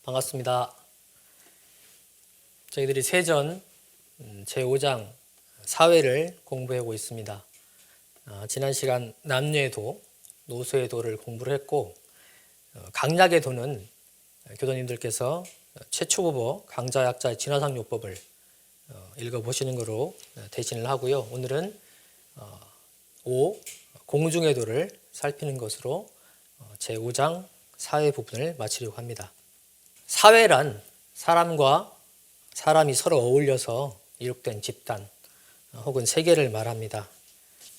반갑습니다. 저희들이 세전 제5장 사회를 공부하고 있습니다. 지난 시간 남녀의 도, 노소의 도를 공부를 했고, 강약의 도는 교도님들께서 최초보보 강자약자의 진화상요법을 읽어보시는 거로 대신을 하고요. 오늘은 5 공중의 도를 살피는 것으로 제5장 사회 부분을 마치려고 합니다. 사회란 사람과 사람이 서로 어울려서 이룩된 집단 혹은 세계를 말합니다.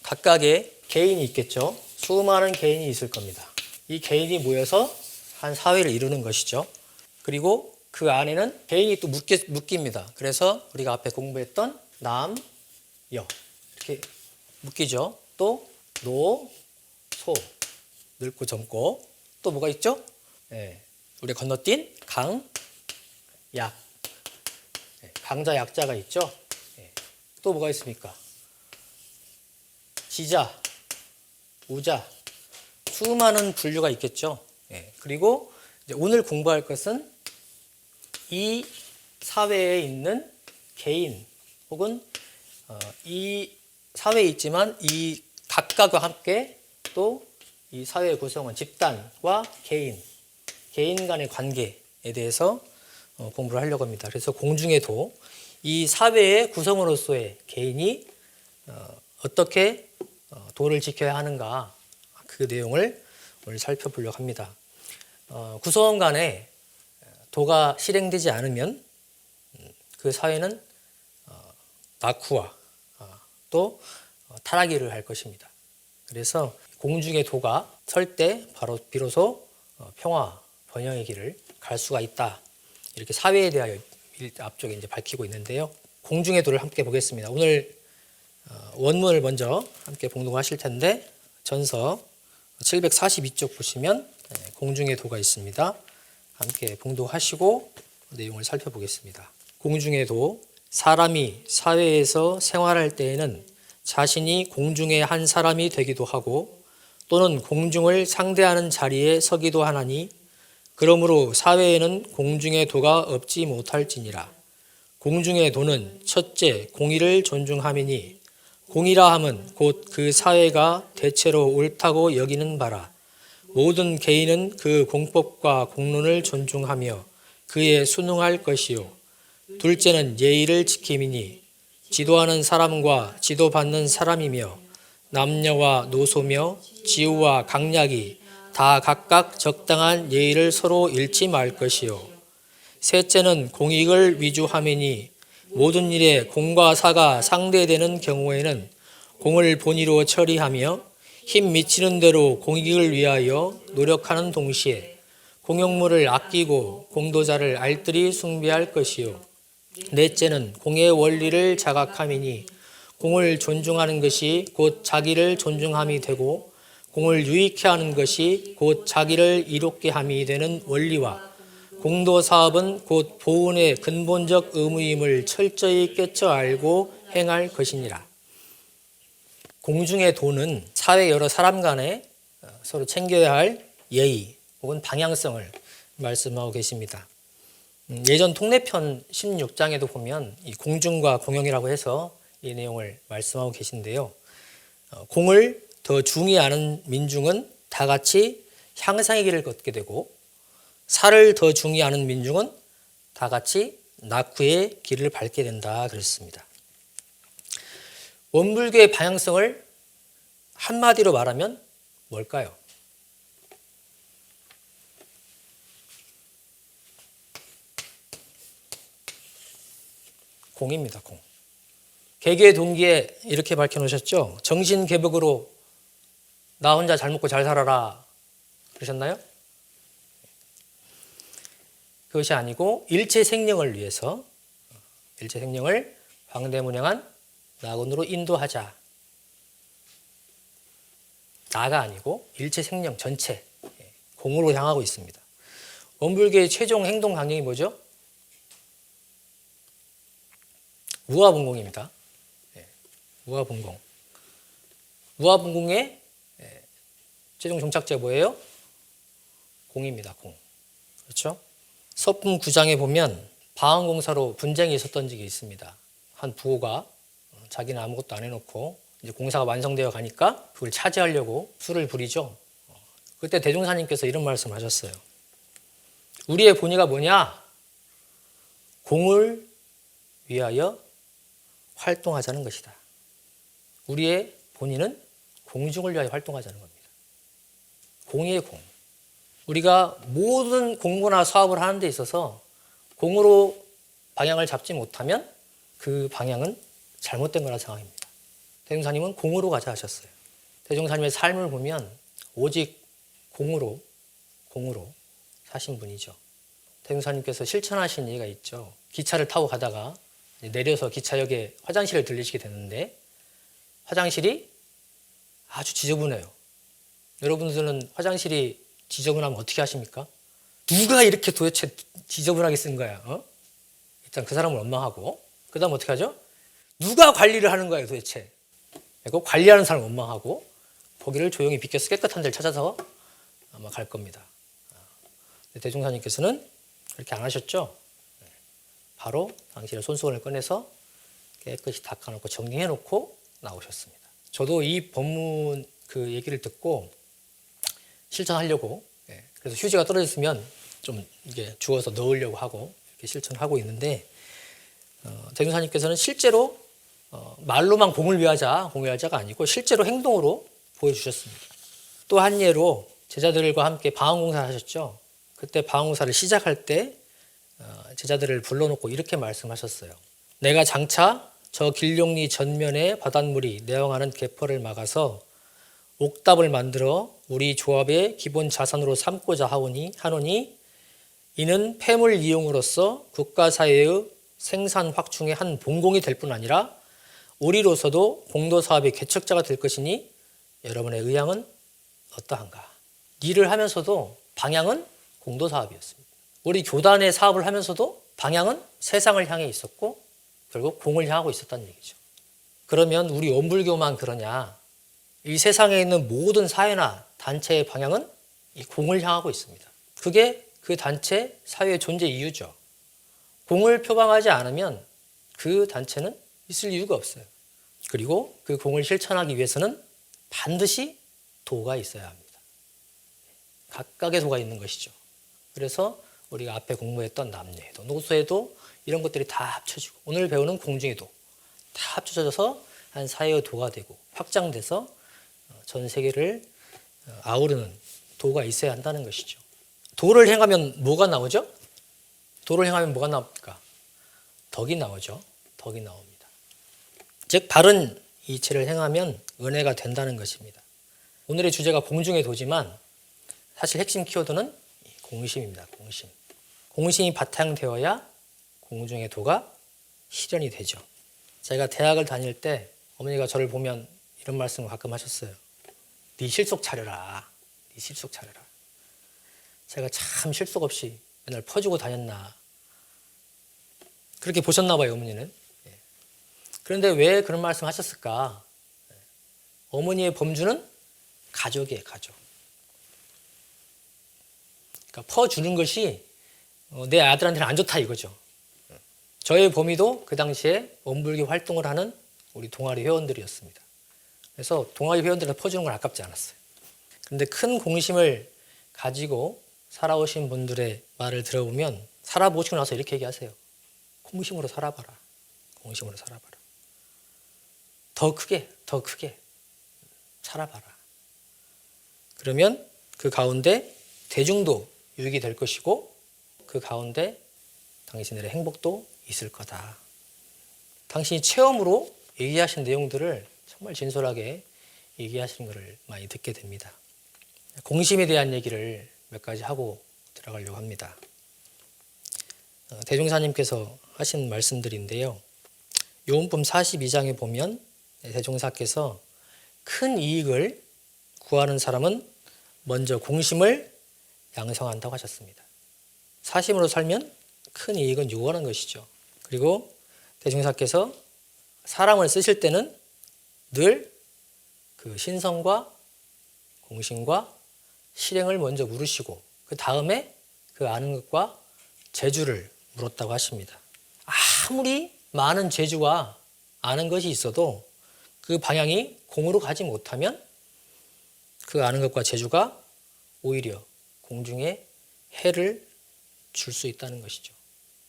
각각의 개인이 있겠죠. 수많은 개인이 있을 겁니다. 이 개인이 모여서 한 사회를 이루는 것이죠. 그리고 그 안에는 개인이 또 묶입니다. 그래서 우리가 앞에 공부했던 남, 여 이렇게 묶이죠. 또 노, 소, 늙고 젊고 또 뭐가 있죠? 우리가 건너뛴 강, 약, 강자, 약자가 있죠. 또 뭐가 있습니까? 지자, 우자, 수많은 분류가 있겠죠. 그리고 이제 오늘 공부할 것은 이 사회에 있는 개인 혹은 이 사회에 있지만 이 각각과 함께 또 이 사회의 구성원 집단과 개인 간의 관계에 대해서 공부를 하려고 합니다. 그래서 공중의 도, 이 사회의 구성원으로서의 개인이 어떻게 도를 지켜야 하는가, 그 내용을 오늘 살펴보려고 합니다. 구성원 간에 도가 실행되지 않으면 그 사회는 낙후와 또 타락을 할 것입니다. 그래서 공중의 도가 설 때 비로소 평화, 번영의 길을 갈 수가 있다. 이렇게 사회에 대하여 앞쪽에 이제 밝히고 있는데요. 공중의 도를 함께 보겠습니다. 오늘 원문을 먼저 함께 봉독하실 텐데 전서 742쪽 보시면 공중의 도가 있습니다. 함께 봉독하시고 내용을 살펴보겠습니다. 공중의 도, 사람이 사회에서 생활할 때에는 자신이 공중의 한 사람이 되기도 하고 또는 공중을 상대하는 자리에 서기도 하나니 그러므로 사회에는 공중의 도가 없지 못할지니라. 공중의 도는 첫째 공의를 존중함이니 공의라 함은 곧 그 사회가 대체로 옳다고 여기는 바라. 모든 개인은 그 공법과 공론을 존중하며 그에 순응할 것이요. 둘째는 예의를 지킴이니 지도하는 사람과 지도받는 사람이며 남녀와 노소며 지우와 강약이 다 각각 적당한 예의를 서로 잃지 말 것이요. 셋째는 공익을 위주함이니 모든 일에 공과 사가 상대되는 경우에는 공을 본의로 처리하며 힘 미치는 대로 공익을 위하여 노력하는 동시에 공용물을 아끼고 공도자를 알뜰히 숭배할 것이요. 넷째는 공의 원리를 자각함이니 공을 존중하는 것이 곧 자기를 존중함이 되고 공을 유익해 하는 것이 곧 자기를 이롭게 함이 되는 원리와 공도사업은 곧 보훈의 근본적 의무임을 철저히 깨쳐 알고 행할 것이니라. 공중의 도는 사회 여러 사람 간에 서로 챙겨야 할 예의 혹은 방향성을 말씀하고 계십니다. 예전 통례편 16장에도 보면 이 공중과 공영이라고 해서 이 내용을 말씀하고 계신데요. 공을 더 중요하는 민중은 다 같이 향상의 길을 걷게 되고 사를 더 중요하는 민중은 다 같이 낙후의 길을 밟게 된다 그랬습니다. 원불교의 방향성을 한마디로 말하면 뭘까요? 공입니다. 공. 개개의 동기에 이렇게 밝혀놓으셨죠. 정신개복으로 나 혼자 잘 먹고 잘 살아라 그러셨나요? 그것이 아니고 일체 생명을 위해서 일체 생명을 광대문양한 낙원으로 인도하자. 나가 아니고 일체 생명 전체 공으로 향하고 있습니다. 원불교의 최종 행동 강령이 뭐죠? 무아분공입니다. 무아분공. 무아분공의 최종 종착지가 뭐예요? 공입니다. 공. 그렇죠? 서품 9장에 보면 방언공사로 분쟁이 있었던 적이 있습니다. 한 부호가 자기는 아무것도 안 해놓고 이제 공사가 완성되어 가니까 그걸 차지하려고 수를 부리죠. 그때 대종사님께서 이런 말씀을 하셨어요. 우리의 본의가 뭐냐? 공을 위하여 활동하자는 것이다. 우리의 본의는 공중을 위하여 활동하자는 겁니다. 공의의 공. 우리가 모든 공부나 사업을 하는 데 있어서 공으로 방향을 잡지 못하면 그 방향은 잘못된 거라 생각합니다. 대종사님은 공으로 가자 하셨어요. 대종사님의 삶을 보면 오직 공으로 사신 분이죠. 대종사님께서 실천하신 얘기가 있죠. 기차를 타고 가다가 내려서 기차역에 화장실을 들리시게 되는데 화장실이 아주 지저분해요. 여러분들은 화장실이 지저분하면 어떻게 하십니까? 누가 이렇게 도대체 지저분하게 쓴 거야? 일단 그 사람을 원망하고 그 다음 어떻게 하죠? 누가 관리를 하는 거예요 도대체? 그 관리하는 사람을 원망하고 거기를 조용히 비켜서 깨끗한 데를 찾아서 아마 갈 겁니다. 대종사님께서는 그렇게 안 하셨죠? 바로 당신의 손수건을 꺼내서 깨끗이 닦아놓고 정리해놓고 나오셨습니다. 저도 이 법문 그 얘기를 듣고 실천하려고 그래서 휴지가 떨어졌으면 좀 이게 주워서 넣으려고 하고 이렇게 실천하고 있는데 대종사님께서는 실제로 말로만 공을 위하자가 아니고 실제로 행동으로 보여주셨습니다. 또 한 예로 제자들과 함께 방언공사를 하셨죠. 그때 방언공사를 시작할 때 제자들을 불러놓고 이렇게 말씀하셨어요. 내가 장차 저 길룡리 전면에 바닷물이 내용하는 계퍼를 막아서 옥답을 만들어 우리 조합의 기본 자산으로 삼고자 하노니 이는 폐물 이용으로서 국가 사회의 생산 확충의 한 본공이 될 뿐 아니라 우리로서도 공도 사업의 개척자가 될 것이니 여러분의 의향은 어떠한가? 일을 하면서도 방향은 공도 사업이었습니다. 우리 교단의 사업을 하면서도 방향은 세상을 향해 있었고 결국 공을 향하고 있었다는 얘기죠. 그러면 우리 원불교만 그러냐? 이 세상에 있는 모든 사회나 단체의 방향은 이 공을 향하고 있습니다. 그게 그 단체 사회의 존재 이유죠. 공을 표방하지 않으면 그 단체는 있을 이유가 없어요. 그리고 그 공을 실천하기 위해서는 반드시 도가 있어야 합니다. 각각의 도가 있는 것이죠. 그래서 우리가 앞에 공부했던 남녀에도, 노소에도 이런 것들이 다 합쳐지고 오늘 배우는 공중에도 다 합쳐져서 한 사회의 도가 되고 확장돼서 전 세계를 아우르는 도가 있어야 한다는 것이죠. 도를 행하면 뭐가 나오죠? 도를 행하면 뭐가 나옵니까? 덕이 나오죠. 덕이 나옵니다. 즉 바른 이치를 행하면 은혜가 된다는 것입니다. 오늘의 주제가 공중의 도지만 사실 핵심 키워드는 공심입니다. 공심. 공심이 바탕되어야 공중의 도가 실현이 되죠. 제가 대학을 다닐 때 어머니가 저를 보면 이런 말씀을 가끔 하셨어요. 네 실속 차려라. 네 실속 차려라. 제가 참 실속 없이 맨날 퍼주고 다녔나. 그렇게 보셨나 봐요, 어머니는. 그런데 왜 그런 말씀 하셨을까? 어머니의 범주는 가족이에요, 가족. 그러니까 퍼주는 것이 내 아들한테는 안 좋다 이거죠. 저의 범위도 그 당시에 원불교 활동을 하는 우리 동아리 회원들이었습니다. 그래서 동아리 회원들한테 퍼주는 건 아깝지 않았어요. 그런데 큰 공심을 가지고 살아오신 분들의 말을 들어보면 살아보시고 나서 이렇게 얘기하세요. 공심으로 살아봐라. 공심으로 살아봐라. 더 크게 살아봐라. 그러면 그 가운데 대중도 유익이 될 것이고 그 가운데 당신들의 행복도 있을 거다. 당신이 체험으로 얘기하신 내용들을 정말 진솔하게 얘기하시는 것을 많이 듣게 됩니다. 공심에 대한 얘기를 몇 가지 하고 들어가려고 합니다. 대종사님께서 하신 말씀들인데요. 요한복음 42장에 보면 대종사께서 큰 이익을 구하는 사람은 먼저 공심을 양성한다고 하셨습니다. 사심으로 살면 큰 이익은 요구하는 것이죠. 그리고 대종사께서 사람을 쓰실 때는 늘 그 신성과 공심과 실행을 먼저 물으시고 그 다음에 그 아는 것과 재주를 물었다고 하십니다. 아무리 많은 재주와 아는 것이 있어도 그 방향이 공으로 가지 못하면 그 아는 것과 재주가 오히려 공중에 해를 줄 수 있다는 것이죠.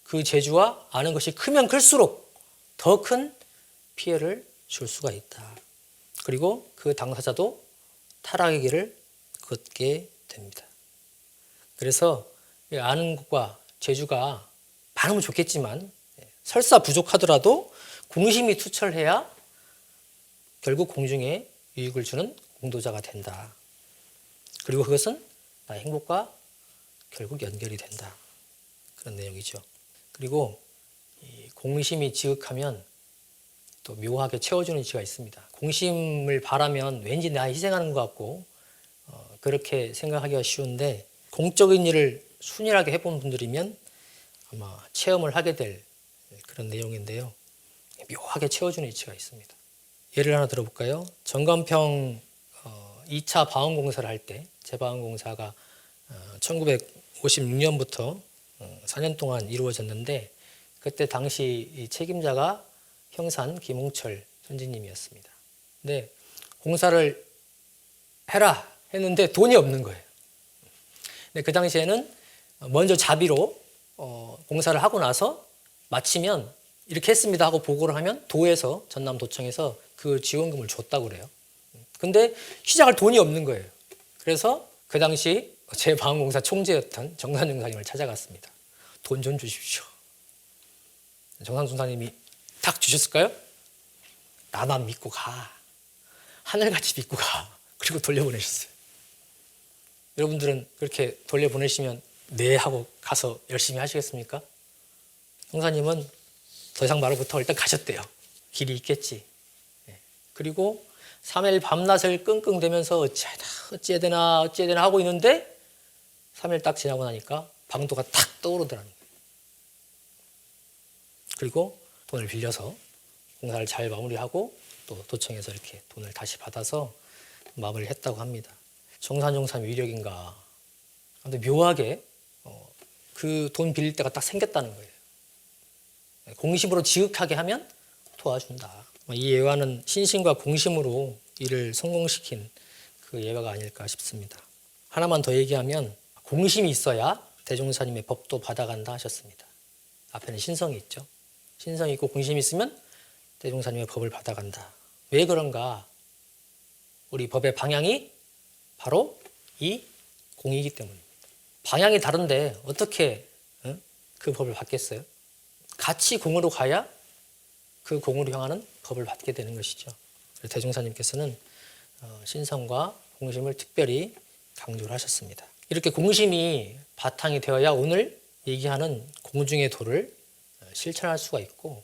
그 재주와 아는 것이 크면 클수록 더 큰 피해를 줄 수가 있다. 그리고 그 당사자도 타락의 길을 걷게 됩니다. 그래서 아는 것과 재주가 많으면 좋겠지만 설사 부족하더라도 공심이 투철해야 결국 공중에 유익을 주는 공도자가 된다. 그리고 그것은 나의 행복과 결국 연결이 된다. 그런 내용이죠. 그리고 이 공심이 지극하면 또 묘하게 채워주는 이치가 있습니다. 공심을 바라면 왠지 나 희생하는 것 같고 그렇게 생각하기가 쉬운데 공적인 일을 순일하게 해본 분들이면 아마 체험을 하게 될 그런 내용인데요. 묘하게 채워주는 이치가 있습니다. 예를 하나 들어볼까요? 전건평 2차 방언공사를 할 때 재방언공사가 1956년부터 4년 동안 이루어졌는데 그때 당시 이 책임자가 형산 김홍철 선지님이었습니다. 근데 공사를 해라 했는데 돈이 없는 거예요. 근데 그 당시에는 먼저 자비로 공사를 하고 나서 마치면 이렇게 했습니다 하고 보고를 하면 도에서 전남도청에서 그 지원금을 줬다고 그래요. 근데 시작할 돈이 없는 거예요. 그래서 그 당시 제방공사 총재였던 정산중 사님을 찾아갔습니다. 돈 좀 주십시오. 정산중 사님이 탁 주셨을까요? 나만 믿고 가. 하늘같이 믿고 가. 그리고 돌려보내셨어요. 여러분들은 그렇게 돌려보내시면 네 하고 가서 열심히 하시겠습니까? 형사님은 더 이상 말을 못하고 일단 가셨대요. 길이 있겠지. 그리고 3일 밤낮을 끙끙대면서 어찌해야 되나 하고 있는데 3일 딱 지나고 나니까 방도가 탁 떠오르더라는 거예요. 그리고 돈을 빌려서 공사를 잘 마무리하고 또 도청에서 이렇게 돈을 다시 받아서 마무리를 했다고 합니다. 정산정산 위력인가. 근데 묘하게 그 돈 빌릴 때가 딱 생겼다는 거예요. 공심으로 지극하게 하면 도와준다. 이 예화는 신심과 공심으로 일을 성공시킨 그 예화가 아닐까 싶습니다. 하나만 더 얘기하면 공심이 있어야 대종사님의 법도 받아간다 하셨습니다. 앞에는 신성이 있죠. 신성이 있고 공심이 있으면 대종사님의 법을 받아간다. 왜 그런가? 우리 법의 방향이 바로 이 공이기 때문입니다. 방향이 다른데 어떻게 그 법을 받겠어요? 같이 공으로 가야 그 공으로 향하는 법을 받게 되는 것이죠. 대종사님께서는 신성과 공심을 특별히 강조를 하셨습니다. 이렇게 공심이 바탕이 되어야 오늘 얘기하는 공중의 도를 실천할 수가 있고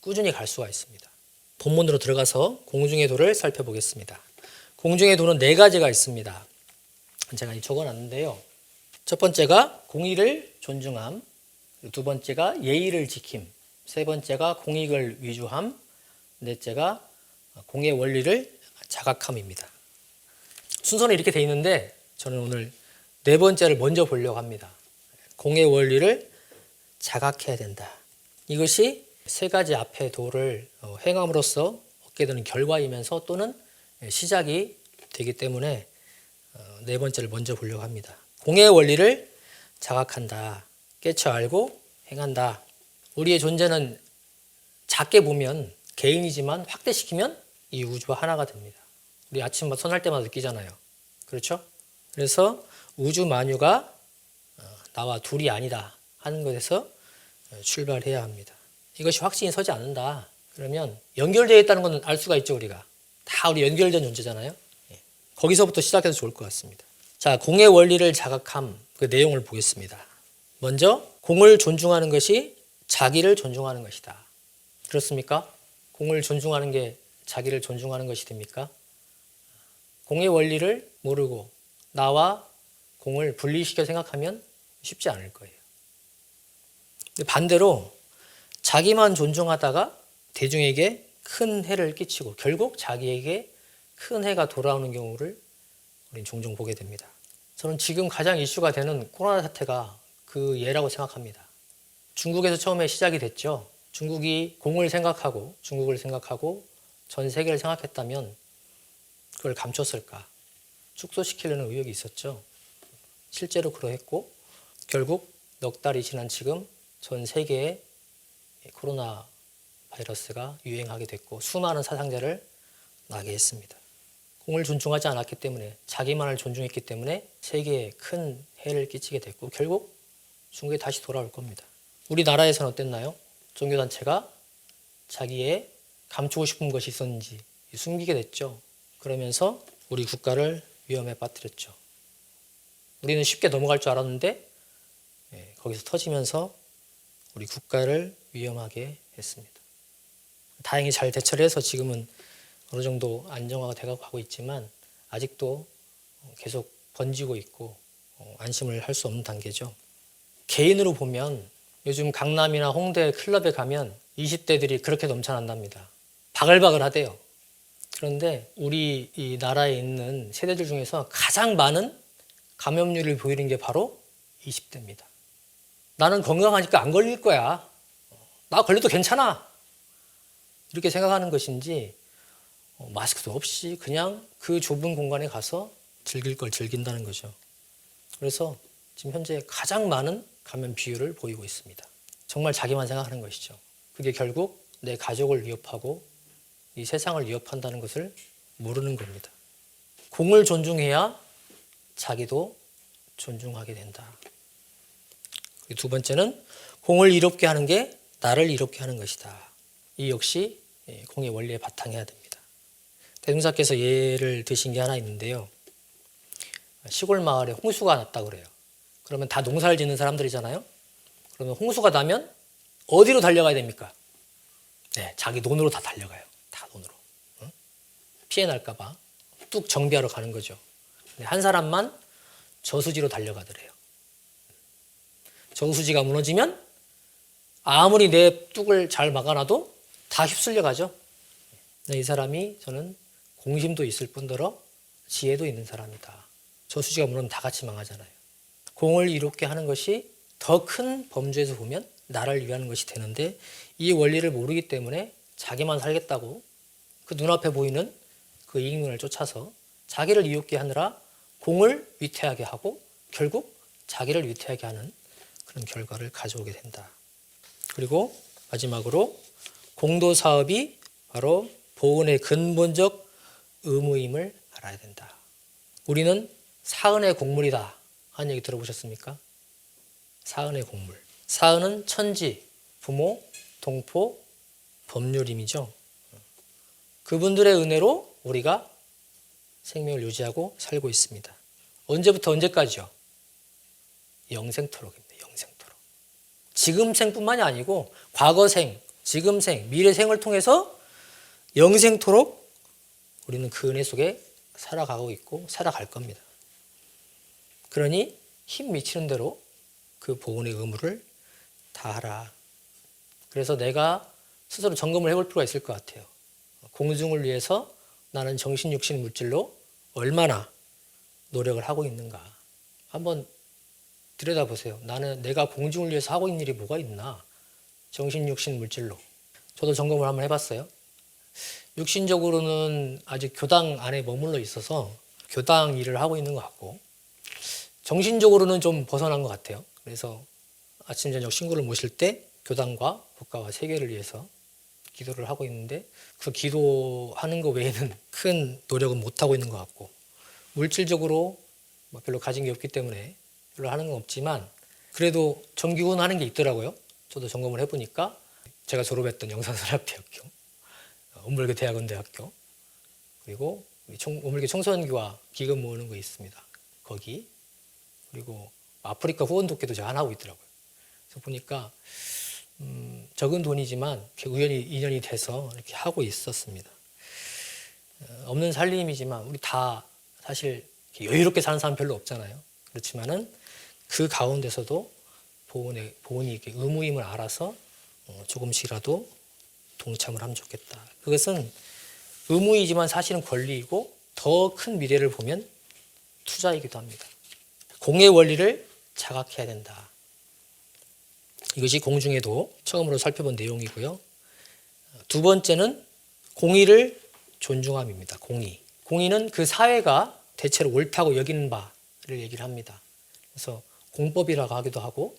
꾸준히 갈 수가 있습니다. 본문으로 들어가서 공중의 도를 살펴보겠습니다. 공중의 도는 4가지가 있습니다. 제가 적어놨는데요. 첫 번째가 공의를 존중함, 두 번째가 예의를 지킴, 세 번째가 공익을 위주함, 넷째가 공의 원리를 자각함입니다. 순서는 이렇게 돼 있는데 저는 오늘 네 번째를 먼저 보려고 합니다. 공의 원리를 자각해야 된다. 이것이 세 가지 앞의 도를 행함으로써 얻게 되는 결과이면서 또는 시작이 되기 때문에 네 번째를 먼저 보려고 합니다. 공의 원리를 자각한다. 깨쳐 알고 행한다. 우리의 존재는 작게 보면 개인이지만 확대시키면 이 우주와 하나가 됩니다. 우리 아침 선할 때마다 느끼잖아요. 그렇죠? 그래서 우주 만유가 나와 둘이 아니다 하는 것에서 출발해야 합니다. 이것이 확신이 서지 않는다. 그러면 연결되어 있다는 건 알 수가 있죠. 우리가 다 우리 연결된 존재잖아요. 거기서부터 시작해서 좋을 것 같습니다. 자, 공의 원리를 자각함 그 내용을 보겠습니다. 먼저 공을 존중하는 것이 자기를 존중하는 것이다. 그렇습니까? 공을 존중하는 게 자기를 존중하는 것이 됩니까? 공의 원리를 모르고 나와 공을 분리시켜 생각하면 쉽지 않을 거예요. 근데 반대로 자기만 존중하다가 대중에게 큰 해를 끼치고 결국 자기에게 큰 해가 돌아오는 경우를 우리는 종종 보게 됩니다. 저는 지금 가장 이슈가 되는 코로나 사태가 그 예라고 생각합니다. 중국에서 처음에 시작이 됐죠. 중국이 공을 생각하고 중국을 생각하고 전 세계를 생각했다면 그걸 감췄을까? 축소시키려는 의욕이 있었죠. 실제로 그러했고 결국 넉 달이 지난 지금 전 세계에 코로나 바이러스가 유행하게 됐고 수많은 사상자를 나게 했습니다. 공을 존중하지 않았기 때문에 자기만을 존중했기 때문에 세계에 큰 해를 끼치게 됐고 결국 중국에 다시 돌아올 겁니다. 우리나라에서는 어땠나요? 종교단체가 자기의 감추고 싶은 것이 있었는지 숨기게 됐죠. 그러면서 우리 국가를 위험에 빠뜨렸죠. 우리는 쉽게 넘어갈 줄 알았는데 거기서 터지면서 우리 국가를 위험하게 했습니다. 다행히 잘 대처를 해서 지금은 어느 정도 안정화가 돼가고 있지만 아직도 계속 번지고 있고 안심을 할 수 없는 단계죠. 개인으로 보면 요즘 강남이나 홍대 클럽에 가면 20대들이 그렇게 넘쳐난답니다. 바글바글 하대요. 그런데 우리 이 나라에 있는 세대들 중에서 가장 많은 감염률을 보이는 게 바로 20대입니다. 나는 건강하니까 안 걸릴 거야. 나 걸려도 괜찮아. 이렇게 생각하는 것인지 마스크도 없이 그냥 그 좁은 공간에 가서 즐길 걸 즐긴다는 거죠. 그래서 지금 현재 가장 많은 감염 비율을 보이고 있습니다. 정말 자기만 생각하는 것이죠. 그게 결국 내 가족을 위협하고 이 세상을 위협한다는 것을 모르는 겁니다. 공을 존중해야 자기도 존중하게 된다. 두 번째는 공을 이롭게 하는 게 나를 이롭게 하는 것이다. 이 역시 공의 원리에 바탕해야 됩니다. 대종사께서 예를 드신 게 하나 있는데요. 시골 마을에 홍수가 났다 그래요. 그러면 다 농사를 짓는 사람들이잖아요. 그러면 홍수가 나면 어디로 달려가야 됩니까? 네, 자기 논으로 다 달려가요. 다 논으로. 응? 피해 날까 봐 뚝 정비하러 가는 거죠. 근데 한 사람만 저수지로 달려가더래요. 저수지가 무너지면 아무리 내 뚝을 잘 막아놔도 다 휩쓸려 가죠. 이 사람이 저는 공심도 있을 뿐더러 지혜도 있는 사람이다. 저수지가 무너지면 다 같이 망하잖아요. 공을 이롭게 하는 것이 더 큰 범주에서 보면 나를 위하는 것이 되는데 이 원리를 모르기 때문에 자기만 살겠다고 그 눈앞에 보이는 그 이익론을 쫓아서 자기를 이롭게 하느라 공을 위태하게 하고 결국 자기를 위태하게 하는 그런 결과를 가져오게 된다. 그리고 마지막으로 공도 사업이 바로 보은의 근본적 의무임을 알아야 된다. 우리는 사은의 곡물이다 하는 얘기 들어보셨습니까? 사은의 곡물. 사은은 천지, 부모, 동포, 법률임이죠. 그분들의 은혜로 우리가 생명을 유지하고 살고 있습니다. 언제부터 언제까지요? 영생토록입니다. 영생토록. 지금생뿐만이 아니고 과거생, 지금생, 미래생을 통해서 영생토록 우리는 그 은혜 속에 살아가고 있고 살아갈 겁니다. 그러니 힘 미치는 대로 그 보은의 의무를 다하라. 그래서 내가 스스로 점검을 해볼 필요가 있을 것 같아요. 공중을 위해서 나는 정신, 육신, 물질로 얼마나 노력을 하고 있는가. 한번 들여다보세요. 내가 공중을 위해서 하고 있는 일이 뭐가 있나. 정신, 육신, 물질로. 저도 점검을 한번 해봤어요. 육신적으로는 아직 교당 안에 머물러 있어서 교당 일을 하고 있는 것 같고 정신적으로는 좀 벗어난 것 같아요. 그래서 아침 저녁 친구를 모실 때 교당과 국가와 세계를 위해서 기도를 하고 있는데 그 기도하는 거 외에는 큰 노력은 못하고 있는 것 같고 물질적으로 별로 가진 게 없기 때문에 별로 하는 건 없지만 그래도 정기훈하는 게 있더라고요. 저도 점검을 해보니까 제가 졸업했던 영산산업대학교, 온물계 대학원대학교 그리고 온물계 청소년기와 기금 모으는 거 있습니다. 거기 그리고 아프리카 후원독회도 제가 하나 하고 있더라고요. 그래서 보니까 적은 돈이지만 이렇게 우연히 인연이 돼서 이렇게 하고 있었습니다. 없는 살림이지만 우리 다 사실 여유롭게 사는 사람 별로 없잖아요. 그렇지만은 그 가운데서도 보은이 이렇게 의무임을 알아서 조금씩이라도 동참을 하면 좋겠다. 그것은 의무이지만 사실은 권리이고 더 큰 미래를 보면 투자이기도 합니다. 공의 원리를 자각해야 된다. 이것이 공중에도 처음으로 살펴본 내용이고요. 두 번째는 공의를 존중함입니다. 공의. 공의는 그 사회가 대체로 옳다고 여기는 바를 얘기를 합니다. 그래서 공법이라고 하기도 하고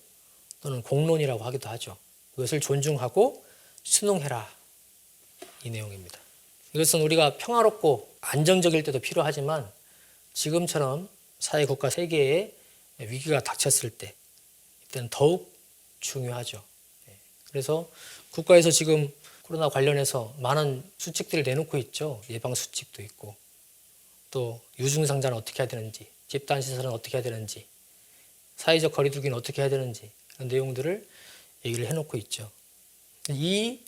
또는 공론이라고 하기도 하죠. 그것을 존중하고 순응해라. 이 내용입니다. 이것은 우리가 평화롭고 안정적일 때도 필요하지만 지금처럼 사회, 국가, 세계에 위기가 닥쳤을 때 이때는 더욱 중요하죠. 그래서 국가에서 지금 코로나 관련해서 많은 수칙들을 내놓고 있죠. 예방 수칙도 있고 또 유증상자는 어떻게 해야 되는지, 집단시설은 어떻게 해야 되는지, 사회적 거리두기는 어떻게 해야 되는지 이런 내용들을 얘기를 해놓고 있죠. 이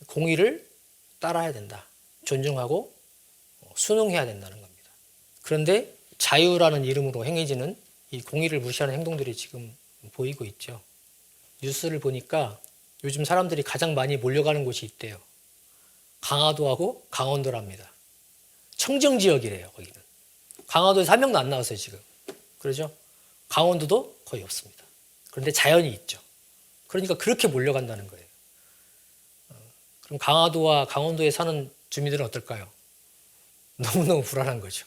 공의를 따라야 된다. 존중하고 순응해야 된다는 겁니다. 그런데 자유라는 이름으로 행해지는 이 공의를 무시하는 행동들이 지금 보이고 있죠. 뉴스를 보니까 요즘 사람들이 가장 많이 몰려가는 곳이 있대요. 강화도하고 강원도랍니다. 청정지역이래요, 거기는. 강화도에서 한 명도 안 나왔어요, 지금. 그러죠? 강원도도 거의 없습니다. 그런데 자연이 있죠. 그러니까 그렇게 몰려간다는 거예요. 그럼 강화도와 강원도에 사는 주민들은 어떨까요? 너무너무 불안한 거죠.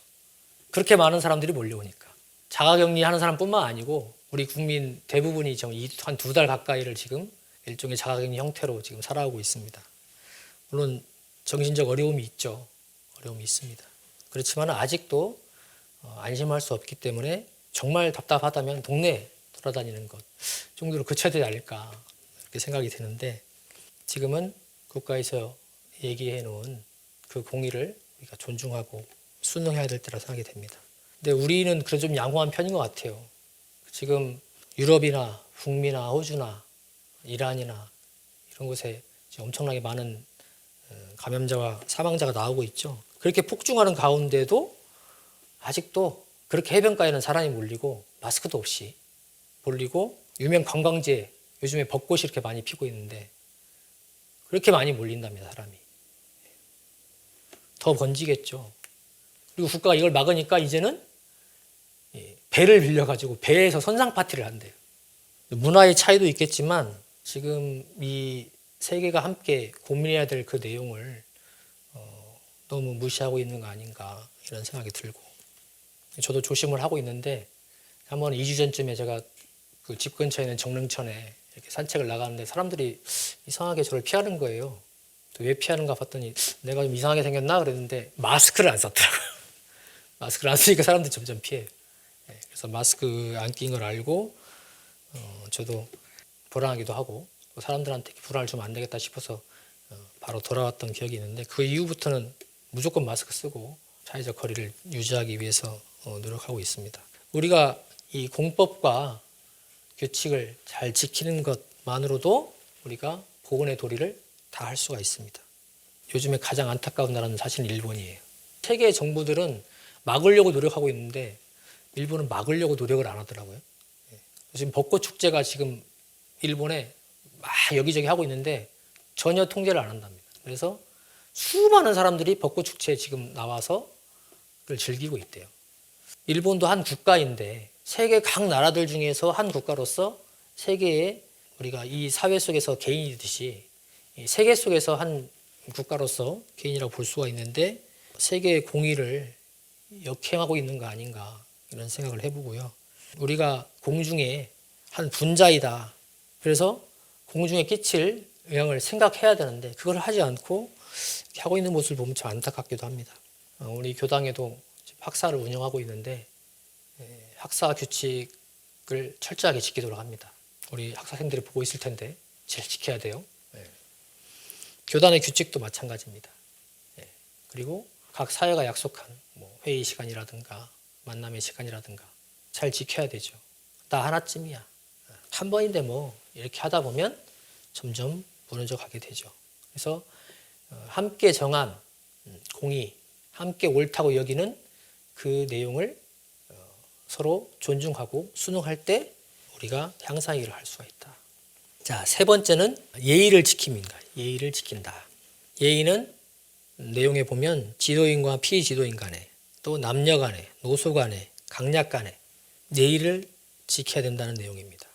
그렇게 많은 사람들이 몰려오니까. 자가격리 하는 사람뿐만 아니고 우리 국민 대부분이 한 2달 가까이를 지금 일종의 자가격리 형태로 지금 살아오고 있습니다. 물론 정신적 어려움이 있죠. 어려움이 있습니다. 그렇지만 아직도 안심할 수 없기 때문에 정말 답답하다면 동네 돌아다니는 것 정도로 그쳐야 되지 않을까 이렇게 생각이 드는데 지금은 국가에서 얘기해 놓은 그 공의를 우리가 존중하고 순응해야 될 때라 생각이 됩니다. 근데 우리는 그래도 좀 양호한 편인 것 같아요. 지금 유럽이나 북미나 호주나 이란이나 이런 곳에 엄청나게 많은 감염자와 사망자가 나오고 있죠. 그렇게 폭증하는 가운데도 아직도 그렇게 해변가에는 사람이 몰리고 마스크도 없이 몰리고 유명 관광지에 요즘에 벚꽃이 이렇게 많이 피고 있는데 그렇게 많이 몰린답니다, 사람이. 더 번지겠죠. 그리고 국가가 이걸 막으니까 이제는 배를 빌려가지고 배에서 선상 파티를 한대요. 문화의 차이도 있겠지만 지금 이 세계가 함께 고민해야 될 그 내용을 너무 무시하고 있는 거 아닌가 이런 생각이 들고 저도 조심을 하고 있는데 한번 2주 전쯤에 제가 그 집 근처에 있는 정릉천에 이렇게 산책을 나가는데 사람들이 이상하게 저를 피하는 거예요. 또 왜 피하는가 봤더니 내가 좀 이상하게 생겼나 그랬는데 마스크를 안 썼더라고요. 마스크를 안 쓰니까 사람들이 점점 피해요. 그래서 마스크 안 낀 걸 알고 저도 불안하기도 하고 사람들한테 불안을 주면 안 되겠다 싶어서 바로 돌아왔던 기억이 있는데 그 이후부터는 무조건 마스크 쓰고 사회적 거리를 유지하기 위해서 노력하고 있습니다. 우리가 이 공법과 규칙을 잘 지키는 것만으로도 우리가 복원의 도리를 다 할 수가 있습니다. 요즘에 가장 안타까운 나라는 사실 일본이에요. 세계 정부들은 막으려고 노력하고 있는데 일본은 막으려고 노력을 안 하더라고요. 지금 벚꽃 축제가 지금 일본에 막 여기저기 하고 있는데 전혀 통제를 안 한답니다. 그래서 수많은 사람들이 벚꽃 축제에 지금 나와서 그걸 즐기고 있대요. 일본도 한 국가인데 세계 각 나라들 중에서 한 국가로서 세계에 우리가 이 사회 속에서 개인이듯이 세계 속에서 한 국가로서 개인이라고 볼 수가 있는데 세계의 공의를 역행하고 있는 거 아닌가 이런 생각을 해보고요. 우리가 공중에 한 분자이다. 그래서 공중에 끼칠 영향을 생각해야 되는데 그걸 하지 않고 하고 있는 모습을 보면 좀 안타깝기도 합니다. 우리 교당에도 학사를 운영하고 있는데 학사 규칙을 철저하게 지키도록 합니다. 우리 학사생들이 보고 있을 텐데 잘 지켜야 돼요. 교단의 규칙도 마찬가지입니다. 그리고 각 사회가 약속한 회의 시간이라든가 만남의 시간이라든가 잘 지켜야 되죠. 나 하나쯤이야. 한 번인데 이렇게 하다 보면 점점 무너져 가게 되죠. 그래서 함께 정한 공의, 함께 옳다고 여기는 그 내용을 서로 존중하고 순응할 때 우리가 향상의 일을 할 수가 있다. 자, 세 번째는 예의를 지킵니다. 예의를 지킨다. 예의는 내용에 보면 지도인과 피지도인 간에 또 남녀 간에, 노소 간에, 강약 간에 예의를 지켜야 된다는 내용입니다.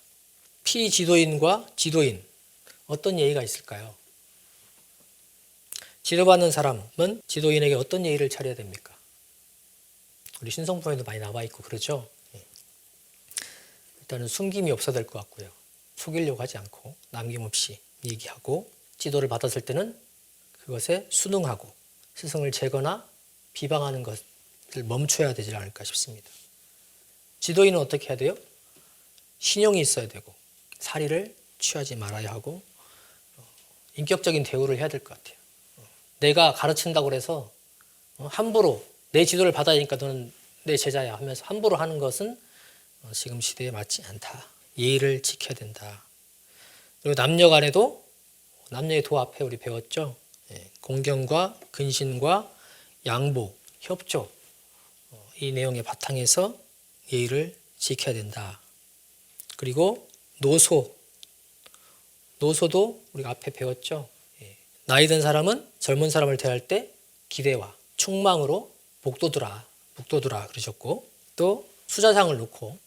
피지도인과 지도인 어떤 예의가 있을까요? 지도받는 사람은 지도인에게 어떤 예의를 차려야 됩니까? 우리 신성부에도 많이 나와 있고 그러죠. 일단은 숨김이 없어야 될 것 같고요. 속이려고 하지 않고 남김없이 얘기하고 지도를 받았을 때는 그것에 순응하고 스승을 재거나 비방하는 것을 멈춰야 되지 않을까 싶습니다. 지도인은 어떻게 해야 돼요? 신용이 있어야 되고 사리를 취하지 말아야 하고 인격적인 대우를 해야 될 것 같아요. 내가 가르친다고 해서 함부로 내 지도를 받아야니까 너는 내 제자야 하면서 함부로 하는 것은 지금 시대에 맞지 않다. 예의를 지켜야 된다. 그리고 남녀 간에도 남녀의 도 앞에 우리 배웠죠. 공경과 근신과 양보, 협조 이 내용의 바탕에서 예의를 지켜야 된다. 그리고 노소도 우리가 앞에 배웠죠. 나이 든 사람은 젊은 사람을 대할 때 기대와 충망으로 복도두라 그러셨고 또 수자상을 놓고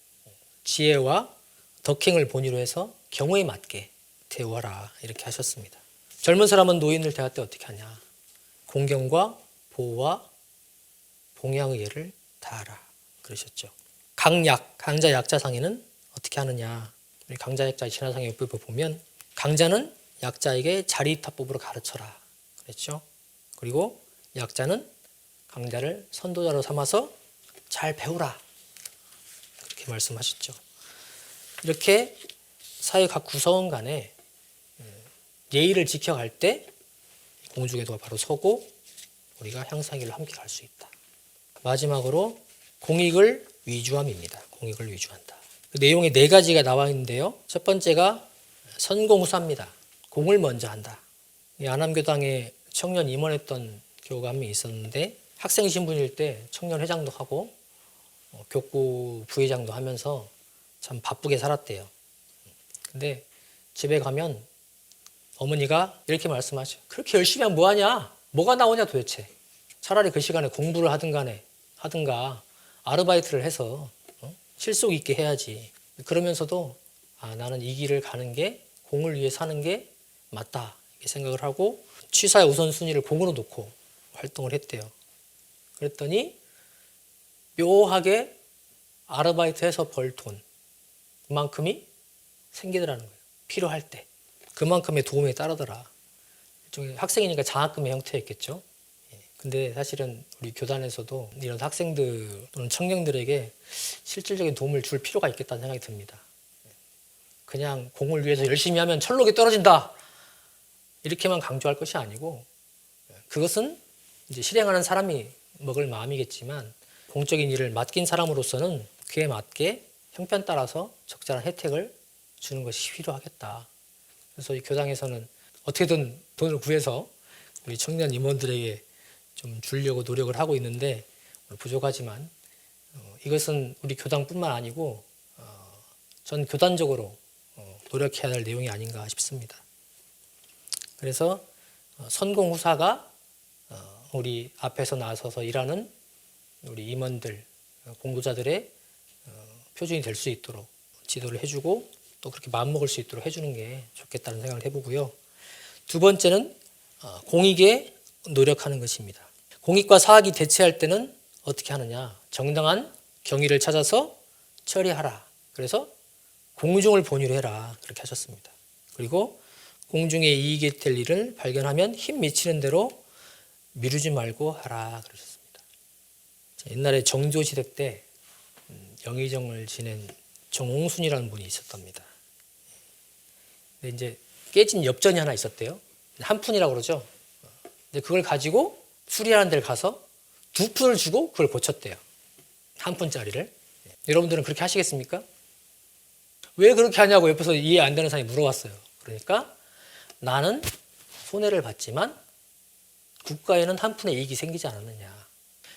지혜와 덕행을 본의로 해서 경우에 맞게 대우하라 이렇게 하셨습니다. 젊은 사람은 노인을 대할 때 어떻게 하냐? 공경과 보호와 봉양의 예를 다하라 그러셨죠. 강자 약자상에는 어떻게 하느냐? 우리 강자 약자 진화상의 옆에 보면 강자는 약자에게 자리타법으로 가르쳐라 그랬죠. 그리고 약자는 강자를 선도자로 삼아서 잘 배우라 그렇게 말씀하셨죠. 이렇게 사회 각 구성원 간에 예의를 지켜갈 때 공중에도 바로 서고 우리가 향상의 길을 함께 갈 수 있다. 마지막으로 공익을 위주함입니다. 공익을 위주한다. 그 내용에 4가지가 나와 있는데요. 첫 번째가 선공후사입니다. 공을 먼저 한다. 안암교당에 청년 임원했던 교우가 한 명 있었는데 학생 신분일 때 청년 회장도 하고 교구 부회장도 하면서 참 바쁘게 살았대요. 근데 집에 가면 어머니가 이렇게 말씀하셔. 그렇게 열심히 하면 뭐하냐? 뭐가 나오냐 도대체. 차라리 그 시간에 공부를 하든가 아르바이트를 해서 실속 있게 해야지. 그러면서도 나는 이 길을 가는 게 공을 위해 사는 게 맞다 이렇게 생각을 하고 취사의 우선순위를 공으로 놓고 활동을 했대요. 그랬더니 묘하게 아르바이트해서 벌 돈 그만큼이 생기더라는 거예요. 필요할 때 그만큼의 도움에 따르더라. 일종의 학생이니까 장학금의 형태였겠죠. 근데 사실은 우리 교단에서도 이런 학생들 또는 청년들에게 실질적인 도움을 줄 필요가 있겠다는 생각이 듭니다. 그냥 공을 위해서 열심히 하면 철록이 떨어진다 이렇게만 강조할 것이 아니고 그것은 이제 실행하는 사람이 먹을 마음이겠지만 공적인 일을 맡긴 사람으로서는 그에 맞게 형편 따라서 적절한 혜택을 주는 것이 필요하겠다. 그래서 이 교당에서는 어떻게든 돈을 구해서 우리 청년 임원들에게 좀 주려고 노력을 하고 있는데 부족하지만 이것은 우리 교당뿐만 아니고 전 교단적으로 노력해야 할 내용이 아닌가 싶습니다. 그래서 선공후사가 우리 앞에서 나서서 일하는 우리 임원들, 공부자들의 표준이 될 수 있도록 지도를 해주고 또 그렇게 마음먹을 수 있도록 해주는 게 좋겠다는 생각을 해보고요. 두 번째는 공익에 노력하는 것입니다. 공익과 사학이 대치할 때는 어떻게 하느냐? 정당한 경의를 찾아서 처리하라. 그래서 공중을 본위로 해라. 그렇게 하셨습니다. 그리고 공중의 이익이 될 일을 발견하면 힘 미치는 대로 미루지 말고 하라. 그러셨습니다. 옛날에 정조시대 때 영의정을 지낸 정홍순이라는 분이 있었답니다. 근데 이제 깨진 엽전이 하나 있었대요. 한푼이라고 그러죠. 근데 그걸 가지고 수리하는 데를 가서 2푼을 주고 그걸 고쳤대요. 한 푼짜리를. 여러분들은 그렇게 하시겠습니까? 왜 그렇게 하냐고 옆에서 이해 안 되는 사람이 물어봤어요. 그러니까 나는 손해를 봤지만 국가에는 한 푼의 이익이 생기지 않았느냐.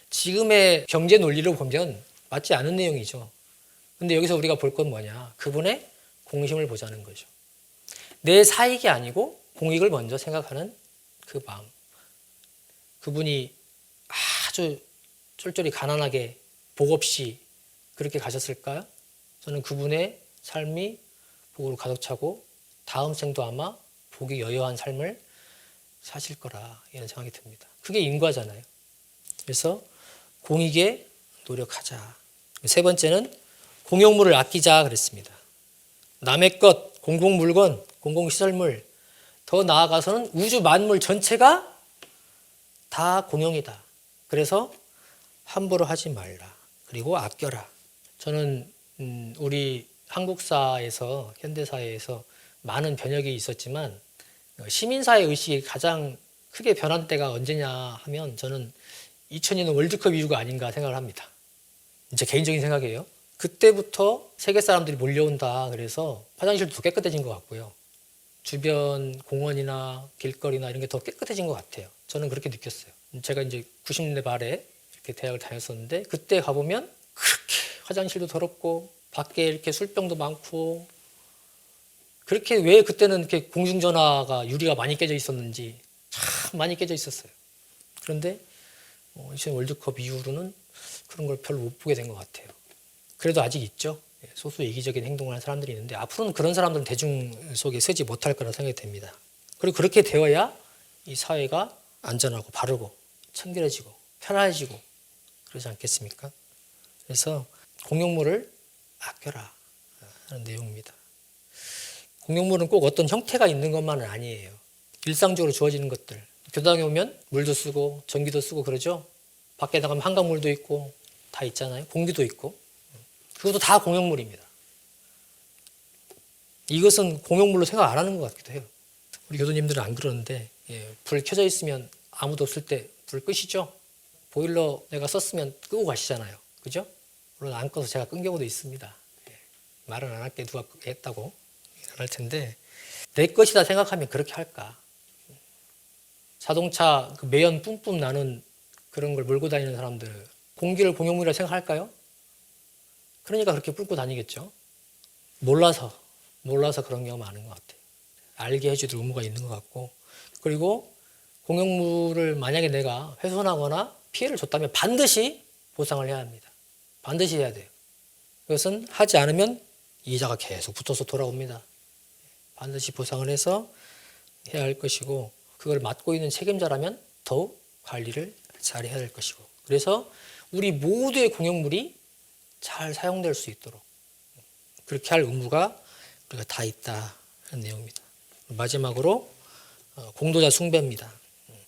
지금의 경제 논리로 보면 맞지 않은 내용이죠. 근데 여기서 우리가 볼 건 뭐냐. 그분의 공심을 보자는 거죠. 내 사익이 아니고 공익을 먼저 생각하는 그 마음. 그분이 아주 쫄쫄이 가난하게 복 없이 그렇게 가셨을까요? 저는 그분의 삶이 복으로 가득 차고 다음 생도 아마 복이 여여한 삶을 사실 거라 이런 생각이 듭니다. 그게 인과잖아요. 그래서 공익에 노력하자. 세 번째는 공용물을 아끼자 그랬습니다. 남의 것, 공공물건, 공공시설물, 더 나아가서는 우주 만물 전체가 다 공용이다. 그래서 함부로 하지 말라. 그리고 아껴라. 저는 우리 한국사에서 현대사회에서 많은 변혁이 있었지만 시민사회 의식이 가장 크게 변한 때가 언제냐 하면 저는 2002년 월드컵 이후가 아닌가 생각을 합니다. 제 개인적인 생각이에요. 그때부터 세계 사람들이 몰려온다. 그래서 화장실도 더 깨끗해진 것 같고요. 주변 공원이나 길거리나 이런 게 더 깨끗해진 것 같아요. 저는 그렇게 느꼈어요. 제가 이제 90년대 말에 이렇게 대학을 다녔었는데 그때 가보면 그렇게 화장실도 더럽고 밖에 이렇게 술병도 많고 그렇게 왜 그때는 이렇게 공중전화가 유리가 많이 깨져 있었는지 참 많이 깨져 있었어요. 그런데 2000 월드컵 이후로는 그런 걸 별로 못 보게 된 것 같아요. 그래도 아직 있죠. 소수 이기적인 행동을 하는 사람들이 있는데 앞으로는 그런 사람들은 대중 속에 서지 못할 거라 생각이 됩니다. 그리고 그렇게 되어야 이 사회가 안전하고 바르고 청결해지고 편안해지고 그러지 않겠습니까? 그래서 공용물을 아껴라 하는 내용입니다. 공용물은 꼭 어떤 형태가 있는 것만은 아니에요. 일상적으로 주어지는 것들. 교당에 오면 물도 쓰고 전기도 쓰고 그러죠. 밖에 나가면 한강물도 있고 다 있잖아요. 공기도 있고. 그것도 다 공용물입니다. 이것은 공용물로 생각 안 하는 것 같기도 해요. 우리 교도님들은 안 그러는데 불 켜져 있으면 아무도 없을 때 불 끄시죠? 보일러 내가 썼으면 끄고 가시잖아요. 그죠? 물론 안 꺼서 제가 끈 경우도 있습니다. 말은 안 할게 누가 했다고 안 할 텐데 내 것이다 생각하면 그렇게 할까? 자동차 그 매연 뿜뿜 나는 그런 걸 몰고 다니는 사람들 공기를 공용물이라 생각할까요? 그러니까 그렇게 뿜고 다니겠죠. 몰라서 그런 경우가 많은 것 같아요. 알게 해줄 의무가 있는 것 같고 그리고 공용물을 만약에 내가 훼손하거나 피해를 줬다면 반드시 보상을 해야 합니다. 반드시 해야 돼요. 그것은 하지 않으면 이자가 계속 붙어서 돌아옵니다. 반드시 보상을 해서 해야 할 것이고 그걸 맡고 있는 책임자라면 더욱 관리를 잘 해야 될 것이고 그래서 우리 모두의 공용물이 잘 사용될 수 있도록 그렇게 할 의무가 우리가 다 있다 하는 내용입니다. 마지막으로 공도자 숭배입니다.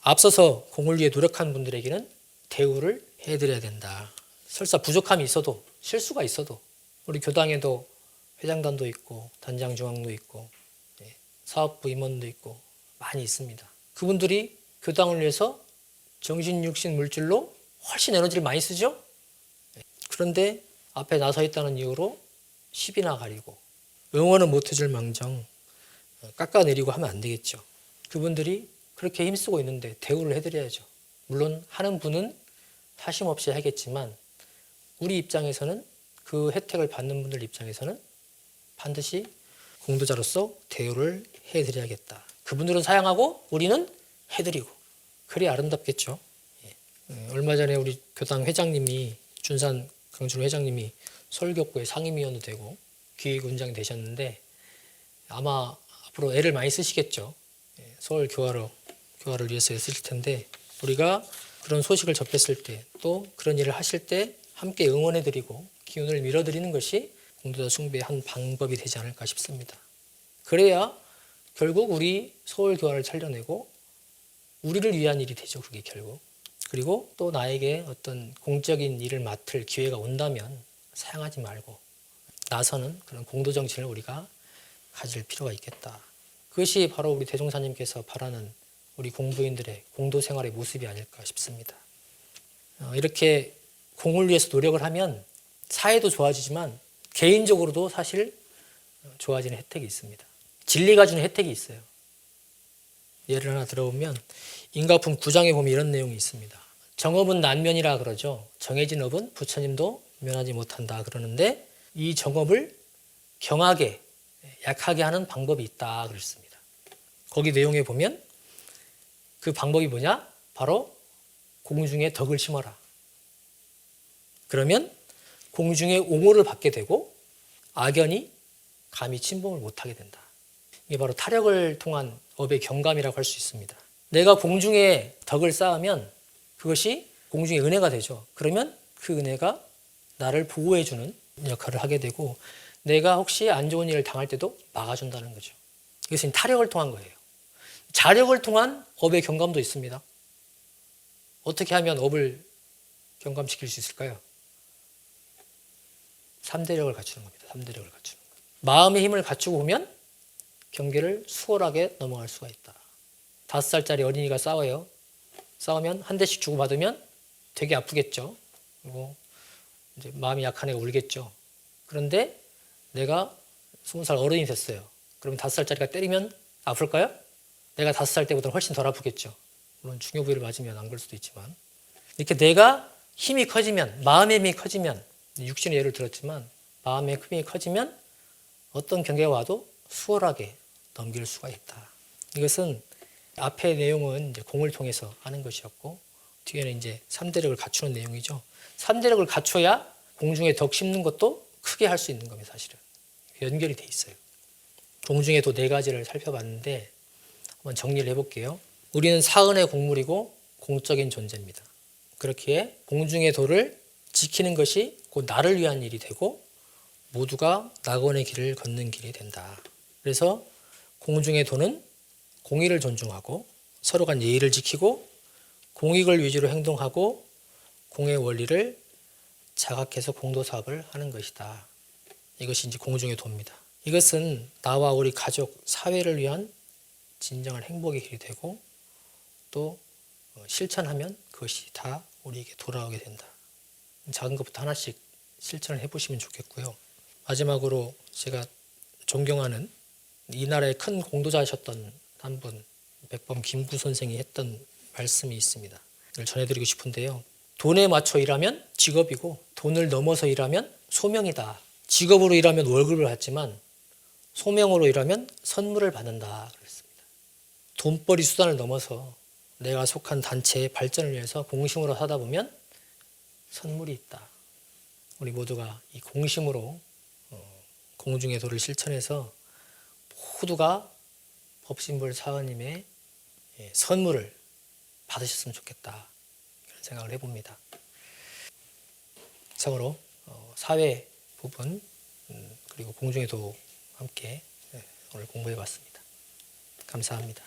앞서서 공을 위해 노력한 분들에게는 대우를 해드려야 된다. 설사 부족함이 있어도 실수가 있어도 우리 교당에도 회장단도 있고 단장 중앙도 있고 사업부 임원도 있고 많이 있습니다. 그분들이 교당을 위해서 정신, 육신, 물질로 훨씬 에너지를 많이 쓰죠? 그런데 앞에 나서 있다는 이유로 시비나 가리고 응원은 못 해줄 망정 깎아내리고 하면 안 되겠죠. 그분들이 그렇게 힘쓰고 있는데 대우를 해드려야죠. 물론 하는 분은 사심없이 하겠지만 우리 입장에서는 그 혜택을 받는 분들 입장에서는 반드시 공도자로서 대우를 해드려야겠다. 그분들은 사양하고 우리는 해드리고 그래야 아름답겠죠. 얼마 전에 우리 교당 회장님이 준산 강준호 회장님이 서울교구의 상임위원도 되고 기획원장이 되셨는데 아마 앞으로 애를 많이 쓰시겠죠. 서울 교화를 위해서 쓰실 텐데 우리가 그런 소식을 접했을 때 또 그런 일을 하실 때 함께 응원해드리고 기운을 밀어드리는 것이 공도자 숭배의 한 방법이 되지 않을까 싶습니다. 그래야 결국 우리 서울교화를 살려내고 우리를 위한 일이 되죠. 그게 결국. 그리고 또 나에게 어떤 공적인 일을 맡을 기회가 온다면 사양하지 말고 나서는 그런 공도정신을 우리가 가질 필요가 있겠다. 그것이 바로 우리 대종사님께서 바라는 우리 공부인들의 공도생활의 모습이 아닐까 싶습니다. 이렇게 공을 위해서 노력을 하면 사회도 좋아지지만 개인적으로도 사실 좋아지는 혜택이 있습니다. 진리가 주는 혜택이 있어요. 예를 하나 들어보면 인가품 9장에 보면 이런 내용이 있습니다. 정업은 난면이라 그러죠. 정해진 업은 부처님도 면하지 못한다 그러는데 이 정업을 경하게 약하게 하는 방법이 있다 그랬습니다. 거기 내용에 보면 그 방법이 뭐냐? 바로 공중에 덕을 심어라. 그러면 공중에 옹호를 받게 되고 악연이 감히 침범을 못하게 된다. 이게 바로 타력을 통한 업의 경감이라고 할 수 있습니다. 내가 공중에 덕을 쌓으면 그것이 공중의 은혜가 되죠. 그러면 그 은혜가 나를 보호해주는 역할을 하게 되고 내가 혹시 안 좋은 일을 당할 때도 막아준다는 거죠. 이것은 타력을 통한 거예요. 자력을 통한 업의 경감도 있습니다. 어떻게 하면 업을 경감시킬 수 있을까요? 3대력을 갖추는 겁니다. 3대력을 갖추는 것. 마음의 힘을 갖추고 보면 경계를 수월하게 넘어갈 수가 있다. 5살짜리 어린이가 싸워요. 싸우면 한 대씩 주고받으면 되게 아프겠죠. 그리고 이제 마음이 약한 애가 울겠죠. 그런데 내가 20살 어른이 됐어요. 그러면 5살짜리가 때리면 아플까요? 내가 5살 때보다 훨씬 덜 아프겠죠. 물론 중요 부위를 맞으면 안 그럴 수도 있지만 이렇게 내가 힘이 커지면 마음의 힘이 커지면 육신의 예를 들었지만 마음의 힘이 커지면 어떤 경계가 와도 수월하게 넘길 수가 있다. 이것은 앞의 내용은 이제 공을 통해서 하는 것이었고 뒤에는 이제 3대력을 갖추는 내용이죠. 3대력을 갖춰야 공중에 덕 심는 것도 크게 할 수 있는 겁니다. 사실은 연결이 돼 있어요. 공중의 도 4가지를 살펴봤는데 한번 정리를 해볼게요. 우리는 사은의 공물이고 공적인 존재입니다. 그렇기에 공중의 도를 지키는 것이 곧 나를 위한 일이 되고 모두가 낙원의 길을 걷는 길이 된다. 그래서 공중의 도는 공의를 존중하고 서로 간 예의를 지키고 공익을 위주로 행동하고 공의 원리를 자각해서 공도사업을 하는 것이다. 이것이 이제 공중의 도입니다. 이것은 나와 우리 가족, 사회를 위한 진정한 행복의 길이 되고 또 실천하면 그것이 다 우리에게 돌아오게 된다. 작은 것부터 하나씩 실천을 해보시면 좋겠고요. 마지막으로 제가 존경하는 이 나라의 큰 공도자셨던 한 분, 백범 김구 선생이 했던 말씀이 있습니다. 이걸 전해드리고 싶은데요. 돈에 맞춰 일하면 직업이고 돈을 넘어서 일하면 소명이다. 직업으로 일하면 월급을 받지만 소명으로 일하면 선물을 받는다. 그랬습니다. 돈벌이 수단을 넘어서 내가 속한 단체의 발전을 위해서 공심으로 하다 보면 선물이 있다. 우리 모두가 이 공심으로 공중의 도를 실천해서 모두가 법신불 사원님의 선물을 받으셨으면 좋겠다. 이런 생각을 해봅니다. 이상으로 사회 부분 그리고 공중의 도 함께 오늘 공부해봤습니다. 감사합니다.